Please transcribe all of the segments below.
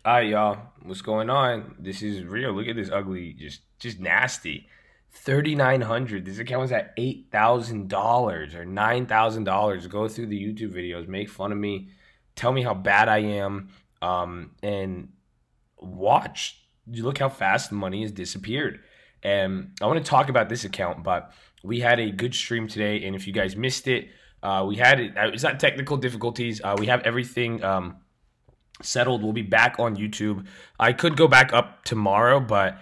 All right, y'all. What's going on? This is real. Look at this ugly, just nasty. 3,900. This account was at $8,000 or $9,000. Go through the YouTube videos, make fun of me, tell me how bad I am, and watch. You look how fast the money has disappeared. And I want to talk about this account, but we had a good stream today, and if you guys missed it, we had it. It's not technical difficulties. We have everything. Settled. We'll be back on YouTube. I could go back up tomorrow, but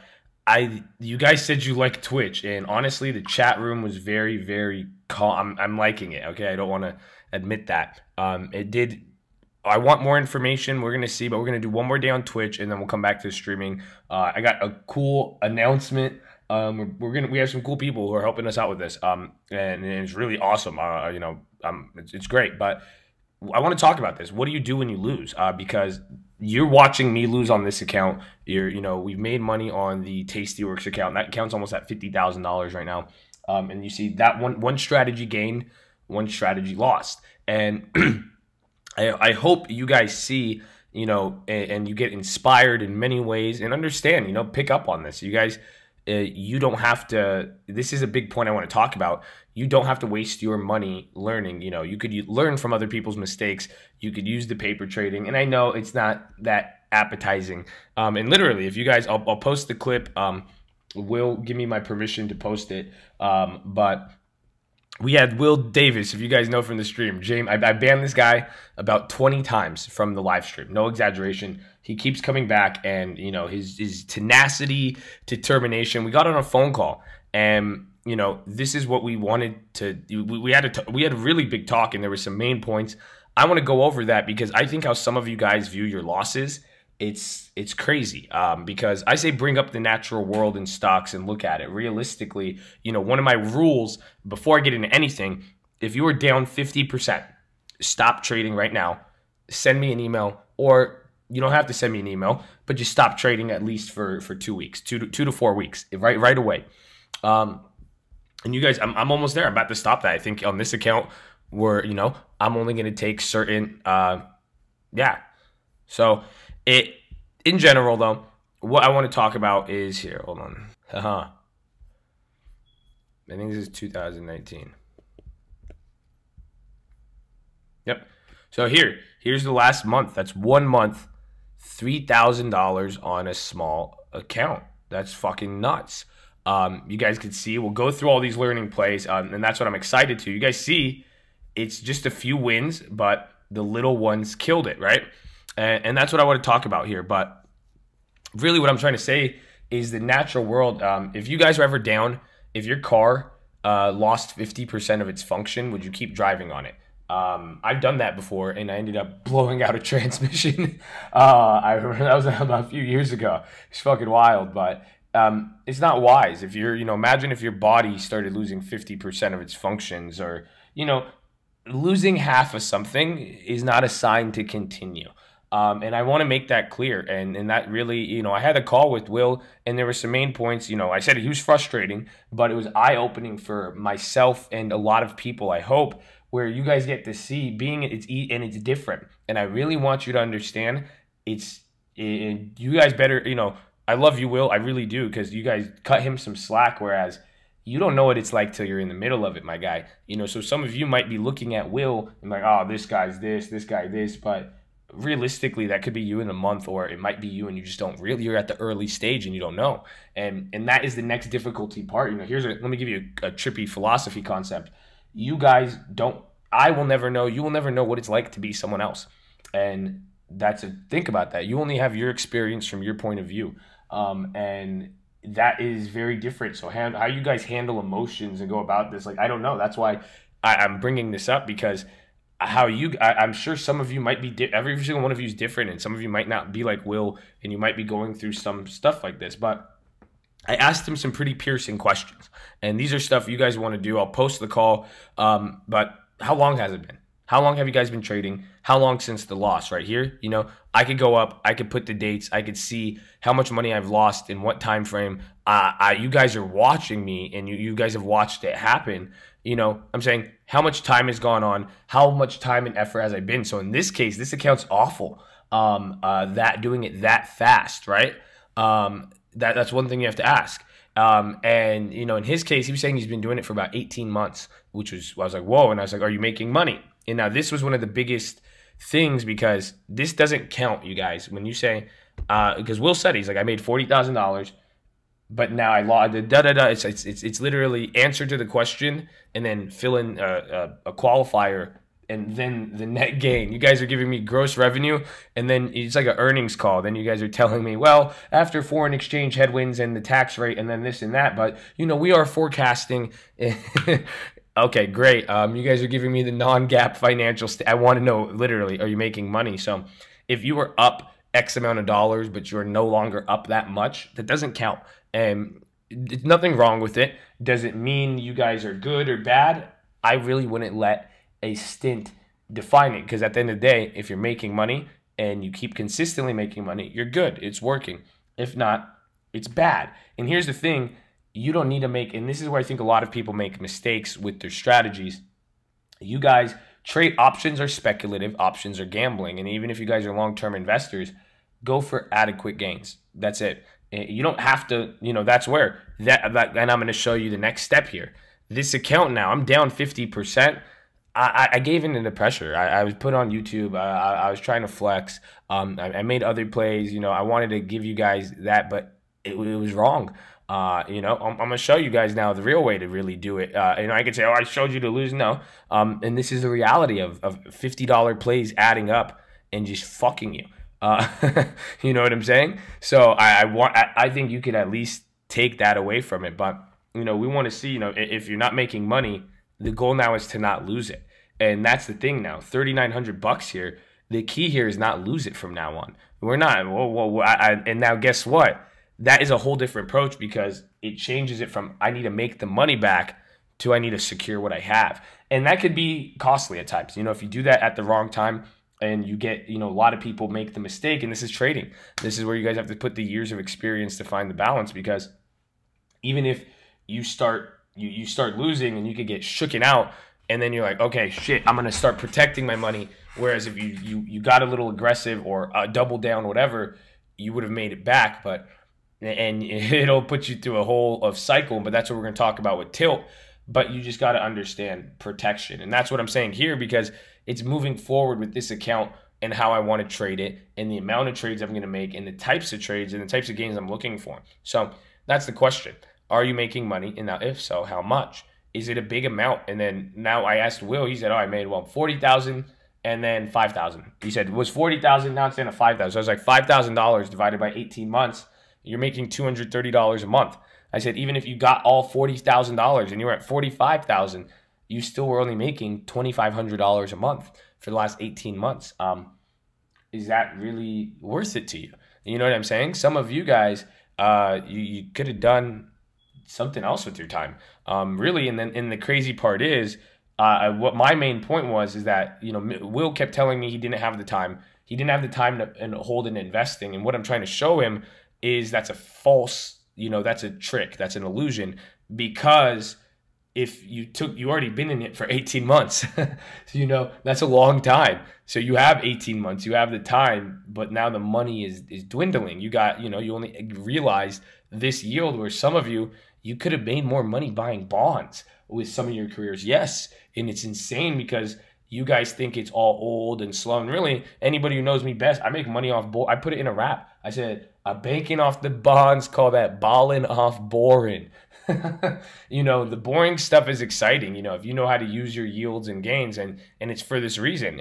you guys said you like Twitch, and honestly, the chat room was very calm. I'm liking it. Okay, I don't want to admit that. It did. I want more information. We're gonna see, but we're gonna do one more day on Twitch, and then we'll come back to streaming. I got a cool announcement. We have some cool people who are helping us out with this. And it's really awesome. It's great, but I want to talk about this. What do you do when you lose? Because you're watching me lose on this account. We've made money on the Tastyworks account. That account's almost at $50,000 right now. And you see that one strategy gained, one strategy lost. And I hope you guys see, and you get inspired in many ways and understand, pick up on this. You guys, you don't have to. This is a big point I want to talk about. You don't have to waste your money learning. You could learn from other people's mistakes. You could use the paper trading, and I know it's not that appetizing. And literally, if you guys, I'll post the clip. Will give me my permission to post it. But we had Will Davis, if you guys know from the stream. James, I banned this guy about 20 times from the live stream. No exaggeration. He keeps coming back, and his tenacity, determination. We got on a phone call, and this is what we wanted to. We had a really big talk, and there were some main points. I want to go over that because I think how some of you guys view your losses, it's crazy. Because I say bring up the natural world in stocks and look at it realistically. One of my rules before I get into anything, if you are down 50%, stop trading right now. Send me an email, or you don't have to send me an email, but just stop trading at least for 2 weeks, two to 4 weeks, right away. And you guys, I'm almost there. I'm about to stop that. I think on this account, I'm only going to take certain, yeah. So in general though, what I want to talk about is here. Hold on. I think this is 2019. Yep. So here's the last month. That's 1 month, $3,000 on a small account. That's fucking nuts. You guys can see, we'll go through all these learning plays, and that's what I'm excited to. You guys see, it's just a few wins, but the little ones killed it, right? And that's what I want to talk about here. But really what I'm trying to say is the natural world. If you guys are ever down, if your car lost 50% of its function, would you keep driving on it? I've done that before, and I ended up blowing out a transmission. I remember that was about a few years ago. It's fucking wild, but it's not wise. If you're, imagine if your body started losing 50% of its functions, or, losing half of something is not a sign to continue. And I want to make that clear. And that really, I had a call with Will, and there were some main points. I said he was frustrating, but it was eye-opening for myself and a lot of people, I hope, where you guys get to see it's different. And I really want you to understand you guys better, I love you, Will. I really do, because you guys cut him some slack, whereas you don't know what it's like till you're in the middle of it, my guy. So some of you might be looking at Will and like, oh, this guy's this guy this, but realistically, that could be you in a month, or it might be you and you just don't really, you're at the early stage and you don't know. And that is the next difficulty part. Let me give you a trippy philosophy concept. You guys I will never know, you will never know what it's like to be someone else. And think about that. You only have your experience from your point of view. And that is very different. So how you guys handle emotions and go about this, I don't know. That's why I'm bringing this up, because I'm sure some of you might be, every single one of you is different, and some of you might not be like Will, and you might be going through some stuff like this. But I asked him some pretty piercing questions, and these are stuff you guys want to do. I'll post the call. But how long has it been? How long have you guys been trading? How long since the loss? Right here, I could go up, I could put the dates, I could see how much money I've lost in what time frame. You guys are watching me, and you guys have watched it happen. I'm saying how much time has gone on, how much time and effort has I been. So in this case, this account's awful. that doing it that fast, right? That's one thing you have to ask. And in his case, he was saying he's been doing it for about 18 months, I was like, whoa. And I was like, are you making money? And now this was one of the biggest things, because this doesn't count, you guys. When you say, because Will said, he's like, I made $40,000, but now I lost the It's literally answer to the question and then fill in a qualifier and then the net gain. You guys are giving me gross revenue, and then it's like an earnings call. Then you guys are telling me, well, after foreign exchange headwinds and the tax rate and then this and that, but we are forecasting. Okay, great. You guys are giving me the non-GAAP financial. I want to know, literally, are you making money? So if you were up X amount of dollars, but you're no longer up that much, that doesn't count. And there's nothing wrong with it. Does it mean you guys are good or bad? I really wouldn't let a stint define it, because at the end of the day, if you're making money and you keep consistently making money, you're good. It's working. If not, it's bad. And here's the thing. You don't need to make, and this is where I think a lot of people make mistakes with their strategies. You guys, trade options are speculative, options are gambling. And even if you guys are long-term investors, go for adequate gains. That's it. You don't have to, that's where, and I'm going to show you the next step here. This account now, I'm down 50%. I gave in to the pressure. I was put on YouTube. I was trying to flex. I made other plays. I wanted to give you guys that, but it was wrong. I'm gonna show you guys now the real way to really do it. I could say, oh, I showed you to lose. No. And this is the reality of $50 plays adding up and just fucking you. You know what I'm saying? So I think you could at least take that away from it. But we want to see, if you're not making money, the goal now is to not lose it. And that's the thing now. $3,900 here. The key here is not lose it from now on. We're not. And now guess what? That is a whole different approach, because it changes it from I need to make the money back to I need to secure what I have. And that could be costly at times. If you do that at the wrong time and you get, a lot of people make the mistake, and this is trading. This is where you guys have to put the years of experience to find the balance, because even if you start losing and you could get shooken out, and then you're like, okay, shit, I'm going to start protecting my money. Whereas if you got a little aggressive or double down, whatever, you would have made it back. And it'll put you through a whole cycle, but that's what we're going to talk about with tilt. But you just got to understand protection. And that's what I'm saying here, because it's moving forward with this account and how I want to trade it and the amount of trades I'm going to make and the types of trades and the types of gains I'm looking for. So that's the question. Are you making money? And now, if so, how much? Is it a big amount? And then now I asked Will, he said, oh, I made, 40,000 and then 5,000. He said, it was 40,000, now it's down to 5,000. So I was like, $5,000 divided by 18 months. You're making $230 a month. I said, even if you got all $40,000 and you were at $45,000, you still were only making $2,500 a month for the last 18 months. Is that really worth it to you? You know what I'm saying? Some of you guys, you could have done something else with your time, really. And then, the crazy part is, what my main point was is that Will kept telling me he didn't have the time. He didn't have the time to hold in investing. And what I'm trying to show him is that's a false, that's a trick, that's an illusion, because if you already been in it for 18 months, so, that's a long time. So you have 18 months, you have the time, but now the money is dwindling. You got, you only realized this yield, where some of you could have made more money buying bonds with some of your careers. Yes. And it's insane, because you guys think it's all old and slow. And really, anybody who knows me best, I make money off I put it in a rap. I said, I'm banking off the bonds, call that balling off boring. The boring stuff is exciting, if you know how to use your yields and gains, and it's for this reason.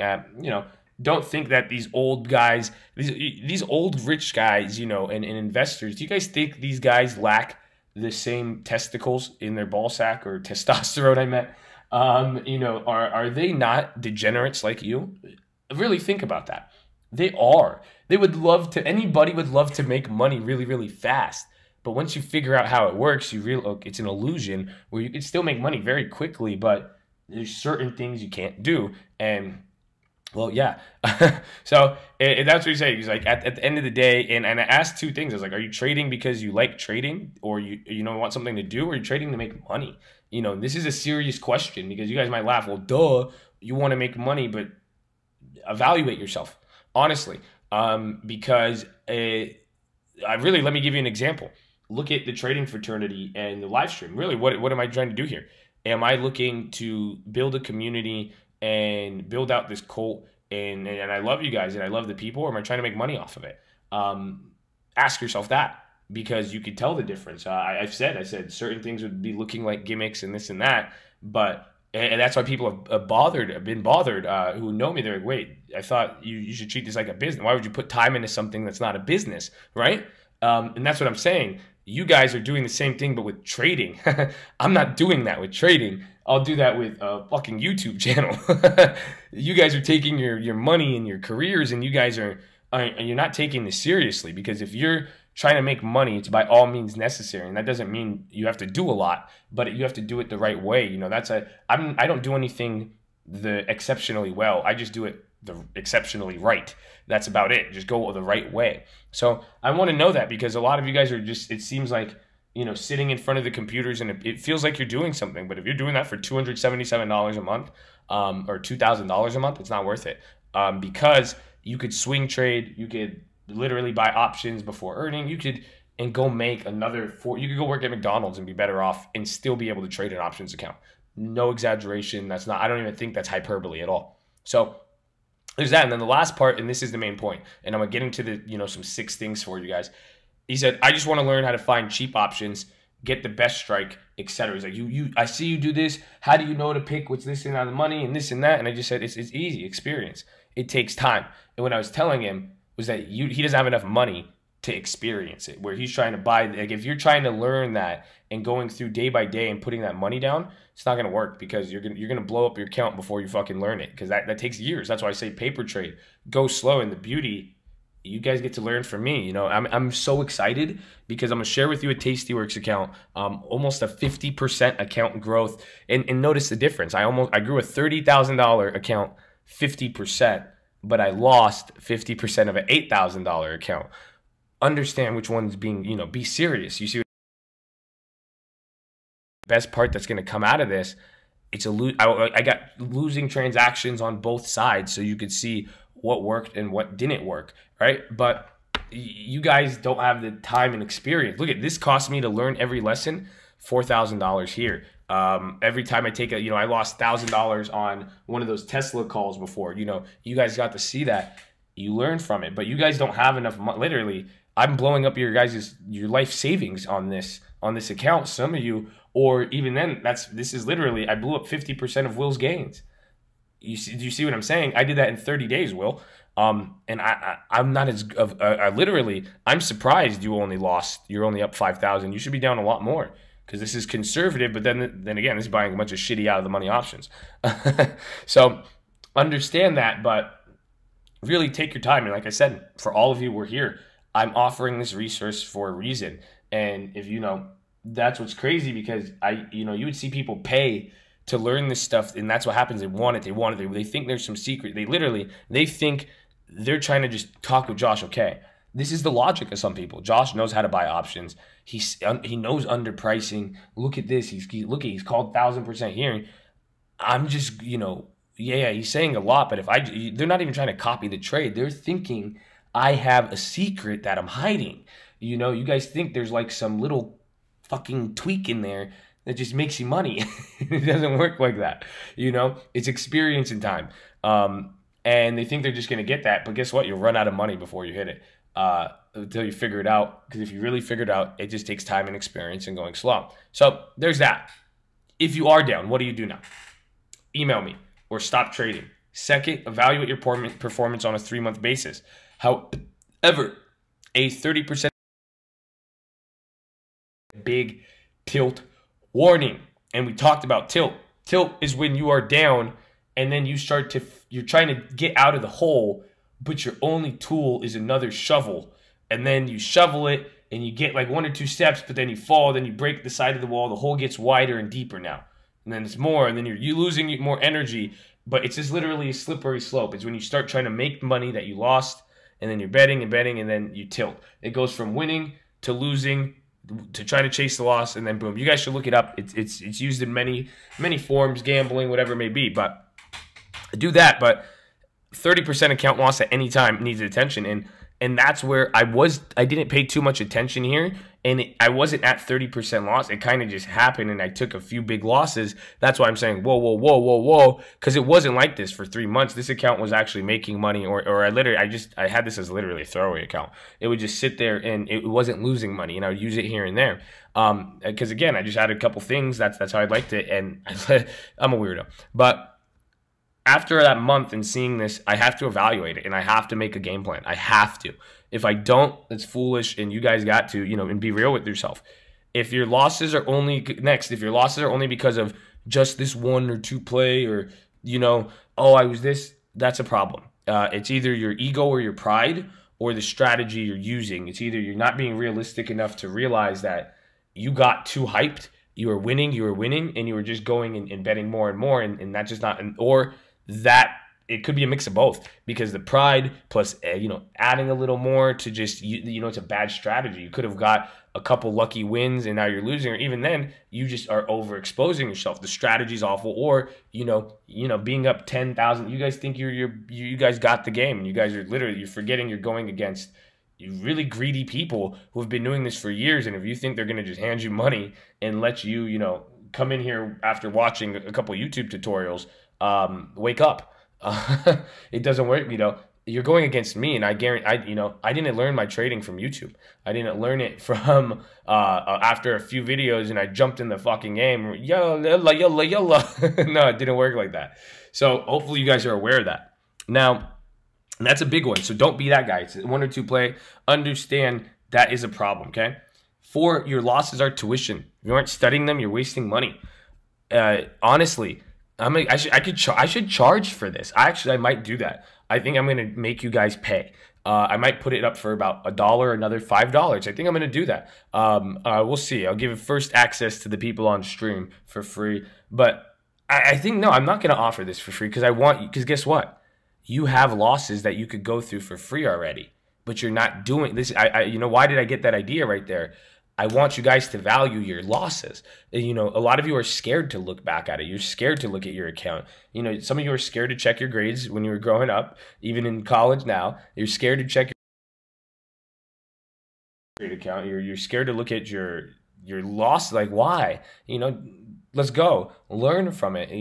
Don't think that these old guys, these old rich guys, and investors, do you guys think these guys lack the same testicles in their ball sack, or testosterone, I meant? Are they not degenerates like you? Really think about that. They are. Anybody would love to make money really, really fast. But once you figure out how it works, you realize it's an illusion where you can still make money very quickly, but there's certain things you can't do. And, well, yeah. So that's what he's saying. He's like, at the end of the day, and I asked two things. I was like, are you trading because you like trading, or you want something to do, or are you trading to make money? This is a serious question, because you guys might laugh. Well, duh, you want to make money, but evaluate yourself. Honestly, Because let me give you an example. Look at the trading fraternity and the live stream. Really, what am I trying to do here? Am I looking to build a community and build out this cult? And I love you guys and I love the people, or am I trying to make money off of it? Ask yourself that, because you could tell the difference. I said certain things would be looking like gimmicks and this and that, and that's why people have been bothered who know me. They're like, wait, I thought you should treat this like a business. Why would you put time into something that's not a business, right? And that's what I'm saying. You guys are doing the same thing, but with trading. I'm not doing that with trading. I'll do that with a fucking YouTube channel. You guys are taking your money and your careers, and you guys you're not taking this seriously, because if you're trying to make money, it's by all means necessary, and that doesn't mean you have to do a lot, but you have to do it the right way. You know, I don't do anything the exceptionally well. I just do it the exceptionally right. That's about it. Just go the right way. So I want to know that, because a lot of you guys are just, it seems like, you know, sitting in front of the computers, and it feels like you're doing something. But if you're doing that for $277 a month, or $2,000 a month, it's not worth it. Because you could swing trade, you could literally buy options before earning, you could go make you could go work at McDonald's and be better off and still be able to trade an options account. No exaggeration. I don't even think that's hyperbole at all. So there's that. And then the last part, and this is the main point, and I'm gonna get into some 6 things for you guys. He said, I just want to learn how to find cheap options, get the best strike, etc. He's like, I see you do this. How do you know to pick what's this and out of the money and this and that? And I just said, it's easy, experience. It takes time. And what I was telling him was that he doesn't have enough money to experience it, where he's trying to buy. Like, if you're trying to learn that and going through day by day and putting that money down, it's not going to work, because you're gonna blow up your account before you fucking learn it, because that takes years. That's why I say paper trade, go slow. And the beauty, you guys get to learn from me. You know, I'm so excited, because I'm gonna share with you a Tastyworks account, almost a 50% account growth, and notice the difference. I grew a $30,000 account 50%, but I lost 50% of an $8,000 account. Understand which one's being, be serious. You see, the best part that's going to come out of this, I got losing transactions on both sides, so you could see what worked and what didn't work, right? But you guys don't have the time and experience. Look at this, cost me to learn every lesson $4,000 here. Every time I take I lost $1,000 on one of those Tesla calls before. You guys got to see that. You learn from it, but you guys don't have enough money. Literally, I'm blowing up your life savings on this account. Some of you, or even then, this is literally, I blew up 50% of Will's gains. Do you see what I'm saying? I did that in 30 days, Will. And I'm not as literally, I'm surprised you're only up 5,000. You should be down a lot more, because this is conservative. But then again, this is buying a bunch of shitty out of the money options. So understand that, but really take your time. And like I said, for all of you, we're here. I'm offering this resource for a reason. And if that's what's crazy, because you would see people pay to learn this stuff, and that's what happens. They want it. They think there's some secret. They think they're trying to just talk with Josh. Okay, this is the logic of some people. Josh knows how to buy options. He knows underpricing. Look at this. He's called 1,000% here. I'm just he's saying a lot, but they're not even trying to copy the trade. They're thinking I have a secret that I'm hiding. You guys think there's like some little fucking tweak in there that just makes you money. It doesn't work like that. It's experience and time. And they think they're just going to get that. But guess what? You'll run out of money before you hit it, until you figure it out. Because if you really figure it out, it just takes time and experience and going slow. So there's that. If you are down, what do you do now? Email me or stop trading. Second, evaluate your performance on a 3-month basis. However, a 30% big tilt warning. And we talked about tilt. Tilt is when you are down and then you're trying to get out of the hole, but your only tool is another shovel. And then you shovel it and you get like 1 or 2 steps, but then you fall, then you break the side of the wall. The hole gets wider and deeper now. And then it's more, and then you're losing more energy, but it's just literally a slippery slope. It's when you start trying to make money that you lost, and then you're betting, and then you tilt. It goes from winning to losing to trying to chase the loss, and then boom. You guys should look it up. It's used in many forms, gambling, whatever it may be. But do that. But 30% account loss at any time needs attention. And that's where I didn't pay too much attention here, and I wasn't at 30% loss. It kind of just happened, and I took a few big losses. That's why I'm saying whoa, whoa, whoa, whoa, whoa, because it wasn't like this for 3 months. This account was actually making money, or I had this as literally a throwaway account. It would just sit there, and it wasn't losing money, and I would use it here and there. Because again, I just had a couple things. That's how I liked it, and I'm a weirdo. But after that month and seeing this, I have to evaluate it, and I have to make a game plan. I have to. If I don't, it's foolish, and you guys got to, and be real with yourself. If your losses are only because of just this 1 or 2 play, or, oh, I was this, that's a problem. It's either your ego or your pride or the strategy you're using. It's either you're not being realistic enough to realize that you got too hyped, you were winning, and you were just going and betting more and more, and that's just not, or that it could be a mix of both, because the pride plus adding a little more to just it's a bad strategy. You could have got a couple lucky wins and now you're losing, or even then you just are overexposing yourself. The strategy's awful, or being up 10,000. You guys think you guys got the game, and you guys are you're forgetting you're going against really greedy people who have been doing this for years. And if you think they're going to just hand you money and let you come in here after watching a couple YouTube tutorials, wake up. It doesn't work. You're going against me, and I guarantee I didn't learn my trading from YouTube. I didn't learn it from after a few videos and I jumped in the fucking game. Yalla yalla yalla. No, it didn't work like that. So hopefully you guys are aware of that. Now, that's a big one. So don't be that guy. It's 1 or 2 play. Understand that is a problem, okay? 4, your losses are tuition. If you aren't studying them, you're wasting money. Honestly, I should charge for this. I might do that. I think I'm gonna make you guys pay. I might put it up for about $1, another $5. I think I'm gonna do that. We'll see. I'll give first access to the people on stream for free. But I think no, I'm not gonna offer this for free because guess what? You have losses that you could go through for free already, but you're not doing this. Why did I get that idea right there? I want you guys to value your losses. A lot of you are scared to look back at it. You're scared to look at your account. Some of you are scared to check your grades when you were growing up, even in college now. You're scared to check your grade account. You're scared to look at your loss. Like, why? Let's go. Learn from it.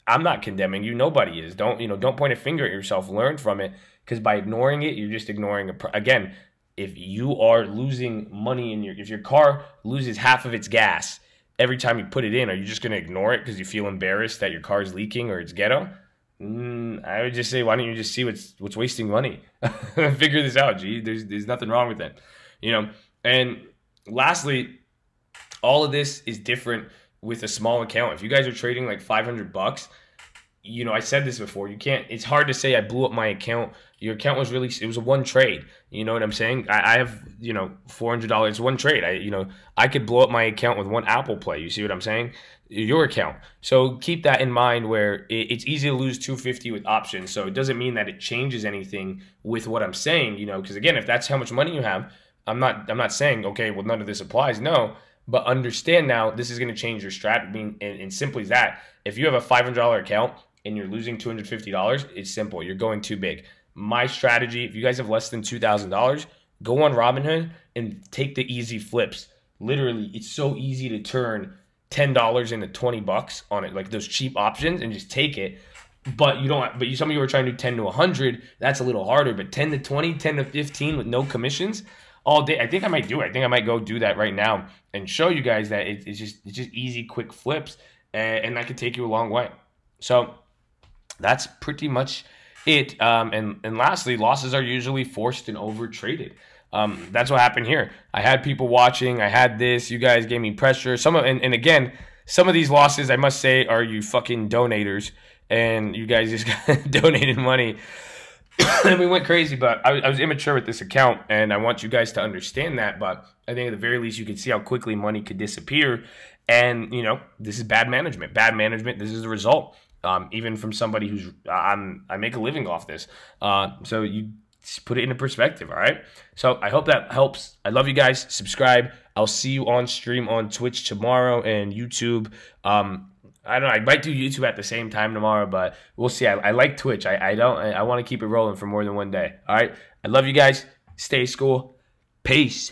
I'm not condemning you. Nobody is. Don't point a finger at yourself. Learn from it, because by ignoring it, you're just ignoring again. If you are losing money if your car loses half of its gas every time you put it in, are you just going to ignore it because you feel embarrassed that your car is leaking or it's ghetto? I would just say, why don't you just see what's wasting money? Figure this out, G. There's nothing wrong with that. And lastly, all of this is different with a small account. If you guys are trading like $500, I said this before, it's hard to say I blew up my account. Your account was it was a 1 trade. You know what I'm saying? I have, $400, 1 trade. I could blow up my account with 1 Apple Play. You see what I'm saying? Your account. So keep that in mind, where it's easy to lose $250 with options. So it doesn't mean that it changes anything with what I'm saying, because again, if that's how much money you have, I'm not saying, okay, well, none of this applies. No, but understand now, this is going to change your strategy. And simply that, if you have a $500 account and you're losing $250, it's simple. You're going too big. My strategy, if you guys have less than $2,000, go on Robinhood and take the easy flips. Literally, it's so easy to turn $10 into $20 on it, like those cheap options, and just take it. But some of you are trying to do 10 to 100. That's a little harder. But 10 to 20, 10 to 15 with no commissions all day. I think I might do it. I think I might go do that right now and show you guys that it's just easy, quick flips, and that could take you a long way. So that's pretty much it. And lastly, losses are usually forced and over traded. That's what happened here. I had people watching. I had this. You guys gave me pressure. And again, some of these losses, I must say, are you fucking donators, and you guys just donated money. And we went crazy, but I was immature with this account, and I want you guys to understand that. But I think at the very least, you can see how quickly money could disappear. And, this is bad management. Bad management, this is the result. Even from somebody who's, I make a living off this. So you put it into perspective, all right? So I hope that helps. I love you guys. Subscribe. I'll see you on stream on Twitch tomorrow and YouTube. I don't know. I might do YouTube at the same time tomorrow, but we'll see. I like Twitch. I want to keep it rolling for more than one day. All right. I love you guys. Stay school. Peace.